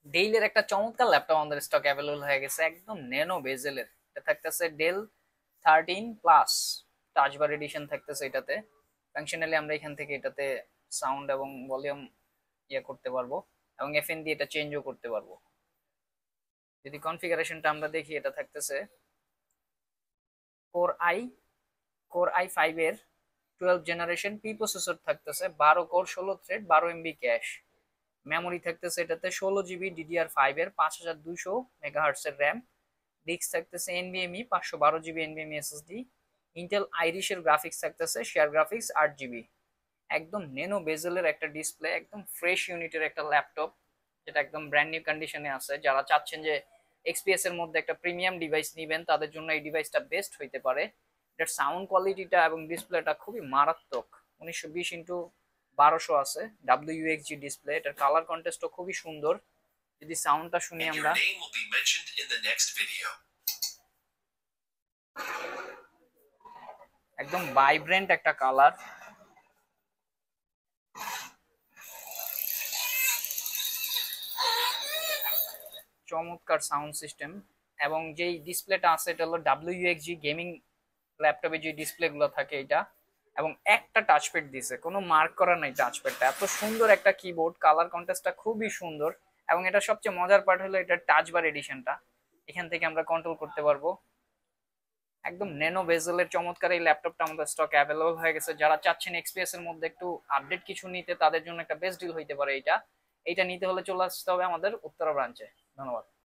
ডেইলের একটা চমৎকার ল্যাপটপ আমাদের স্টক অ্যাভেলেবল হয়ে গেছে, একদম ন্যানো বেজেলের। এটা থাকতেছে Dell 13 plus touch bar edition থাকতেছে এটাতে। ফাংশনালি আমরা এখান থেকে এটাতে সাউন্ড এবং ভলিউম করতে পারবো, এবং এফএন দিয়ে এটা চেঞ্জও করতে পারবো। যদি কনফিগারেশনটা আমরা দেখি, এটা থাকতেছে কোর আই কোর i5 এর 12 জেনারেশন পি প্রসেসর থাকতেছে, 12 core 16 thread, 12 MB cache. Memory থাকতেছে এটাতে 16 GB DDR5 এর 5200 MHz এর র্যাম। ডিস্ক থাকতেছে NVMe 512 GB NVMe SSD. Intel আইরিশের গ্রাফিক্স থাকতেছে, শেয়ার গ্রাফিক্স 8 GB। একদম নেনো বেজেলের একটা ডিসপ্লে, একদম ফ্রেশ ইউনিটের একটা ল্যাপটপ, যেটা একদম ব্র্যান্ড নিউ কন্ডিশনে আছে। যারা চাচ্ছেন যে এক্সপিএস এর মধ্যে একটা প্রিমিয়াম ডিভাইস নেবেন, তাদের জন্য এই ডিভাইসটা বেস্ট হইতে পারে। এটার সাউন্ড কোয়ালিটিটা এবং ডিসপ্লেটা খুবই মারাত্মক। 1920x1200 আছে, WUXG ডিসপ্লে। এটার কালার কন্টেস্টও খুবই সুন্দর। যদি সাউন্ডটা শুনি আমরা, একদম ভাইব্রেন্ট একটা কালার, চমৎকার সাউন্ড সিস্টেম। এবং যেই ডিসপ্লেটা আছে এটা হলো WUXG গেমিং ল্যাপটপে যে ডিসপ্লে গুলো থাকে এটা। এবং একটা টাচপ্যাড দিছে, কোনো মার্ক করা নাই টাচপ্যাডটা। এত সুন্দর একটা কিবোর্ড, কালার কন্ট্রাস্টটা খুবই সুন্দর। এবং এটা সবচেয়ে মজার পার্ট হলো এটা টাচ বার এডিশনটা, এখান থেকে আমরা কন্ট্রোল করতে পারবো। একদম ন্যানো বেজেলের চমৎকার এই ল্যাপটপটা আমাদের স্টক অ্যাভেলেবল হয়ে গেছে। যারা চাচ্ছেন এক্সপিএস এর মধ্যে একটু আপডেট কিছু নিতে, তাদের জন্য একটা বেস্ট ডিল হইতে পারে এইটা। এইটা নিতে হলে চলে আসতে হবে আমাদের উত্তরা ব্রাঞ্চে। ধন্যবাদ।